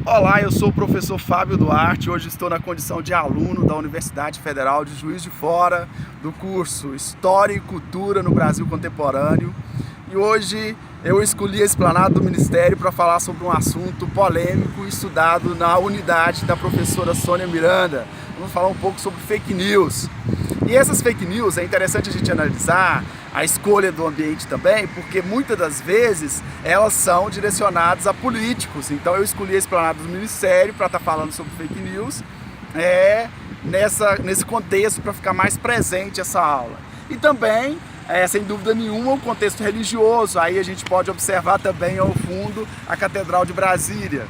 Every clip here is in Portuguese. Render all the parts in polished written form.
Olá, eu sou o professor Fábio Duarte. Hoje estou na condição de aluno da Universidade Federal de Juiz de Fora, do curso História e Cultura no Brasil Contemporâneo. E hoje eu escolhi a esplanada do Ministério para falar sobre um assunto polêmico estudado na unidade da professora Sônia Miranda. Vamos falar um pouco sobre fake news. E essas fake news é interessante a gente analisar a escolha do ambiente também, porque muitas das vezes elas são direcionadas a políticos. Então eu escolhi a esplanada do Ministério para estar falando sobre fake news nesse contexto, para ficar mais presente essa aula. E também, sem dúvida nenhuma, o contexto religioso. Aí a gente pode observar também ao fundo a Catedral de Brasília.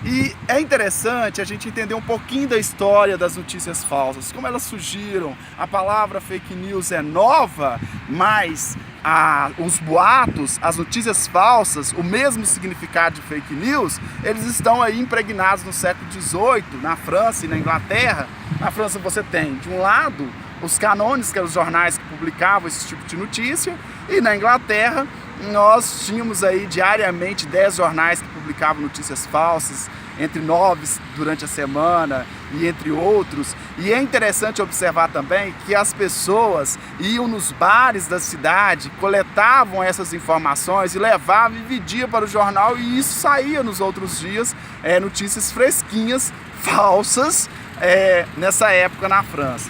E é interessante a gente entender um pouquinho da história das notícias falsas, como elas surgiram. A palavra fake news é nova, mas os boatos, as notícias falsas, o mesmo significado de fake news, eles estão aí impregnados no século XVIII, na França e na Inglaterra. Na França você tem, de um lado, os cânones, que eram os jornais que publicavam esse tipo de notícia, e na Inglaterra nós tínhamos aí diariamente 10 jornais que publicavam notícias falsas, entre 9 durante a semana e entre outros. E é interessante observar também que as pessoas iam nos bares da cidade, coletavam essas informações e levavam e vendiam para o jornal, e isso saía nos outros dias, notícias fresquinhas, falsas, nessa época na França.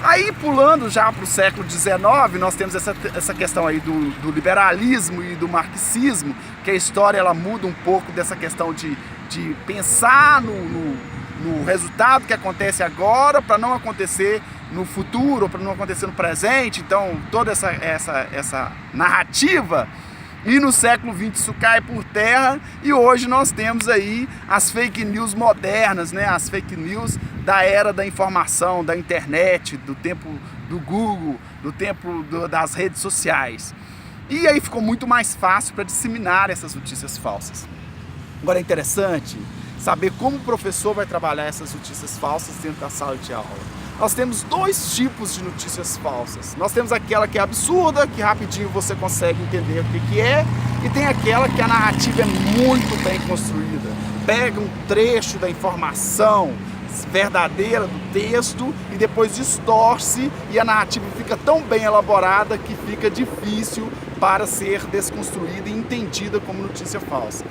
Aí, pulando já para o século XIX, nós temos essa questão aí do liberalismo e do marxismo, que a história ela muda um pouco dessa questão de pensar no resultado que acontece agora para não acontecer no futuro, para não acontecer no presente. Então, toda essa narrativa. E no século XX isso cai por terra, e hoje nós temos aí as fake news modernas, as fake news da era da informação, da internet, do tempo do Google, do tempo das redes sociais. E aí ficou muito mais fácil para disseminar essas notícias falsas. Agora é interessante saber como o professor vai trabalhar essas notícias falsas dentro da sala de aula. Nós temos dois tipos de notícias falsas. Nós temos aquela que é absurda, que rapidinho você consegue entender o que é, e tem aquela que a narrativa é muito bem construída. Pega um trecho da informação verdadeira do texto e depois distorce, e a narrativa fica tão bem elaborada que fica difícil para ser desconstruída e entendida como notícia falsa.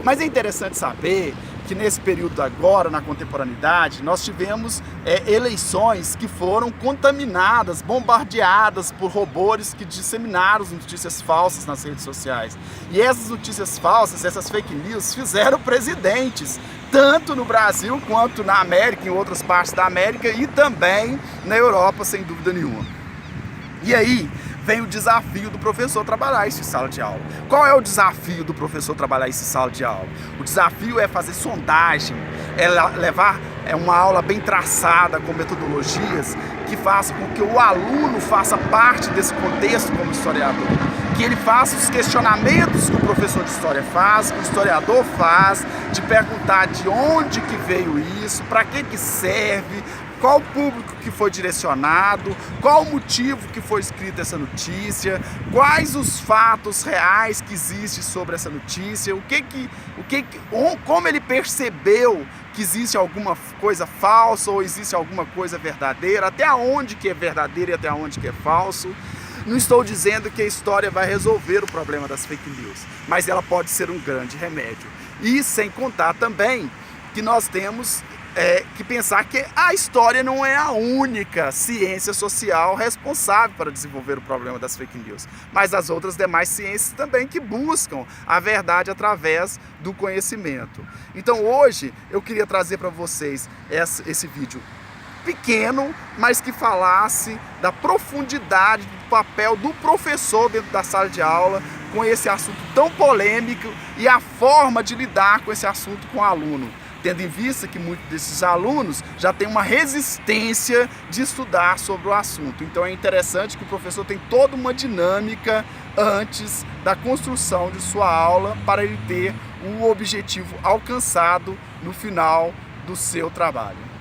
Mas é interessante saber que nesse período agora, na contemporaneidade, nós tivemos eleições que foram contaminadas, bombardeadas por robôs que disseminaram notícias falsas nas redes sociais. E essas notícias falsas, essas fake news, fizeram presidentes, tanto no Brasil quanto na América, em outras partes da América, e também na Europa, sem dúvida nenhuma. E aí vem o desafio do professor trabalhar isso em sala de aula. Qual é o desafio do professor trabalhar isso em sala de aula? O desafio é fazer sondagem, é levar uma aula bem traçada, com metodologias que façam com que o aluno faça parte desse contexto como historiador, que ele faça os questionamentos que o professor de história faz, que o historiador faz, de perguntar de onde que veio isso, para que serve, qual o público que foi direcionado, qual o motivo que foi escrita essa notícia, quais os fatos reais que existem sobre essa notícia, como ele percebeu que existe alguma coisa falsa ou existe alguma coisa verdadeira, até onde que é verdadeiro e até onde que é falso. Não estou dizendo que a história vai resolver o problema das fake news, mas ela pode ser um grande remédio. E sem contar também que nós temos que pensar que a história não é a única ciência social responsável para desenvolver o problema das fake news, mas as outras demais ciências também que buscam a verdade através do conhecimento. Então hoje eu queria trazer para vocês esse vídeo pequeno, mas que falasse da profundidade do papel do professor dentro da sala de aula com esse assunto tão polêmico e a forma de lidar com esse assunto com o aluno, tendo em vista que muitos desses alunos já têm uma resistência de estudar sobre o assunto. Então é interessante que o professor tem toda uma dinâmica antes da construção de sua aula para ele ter o objetivo alcançado no final do seu trabalho.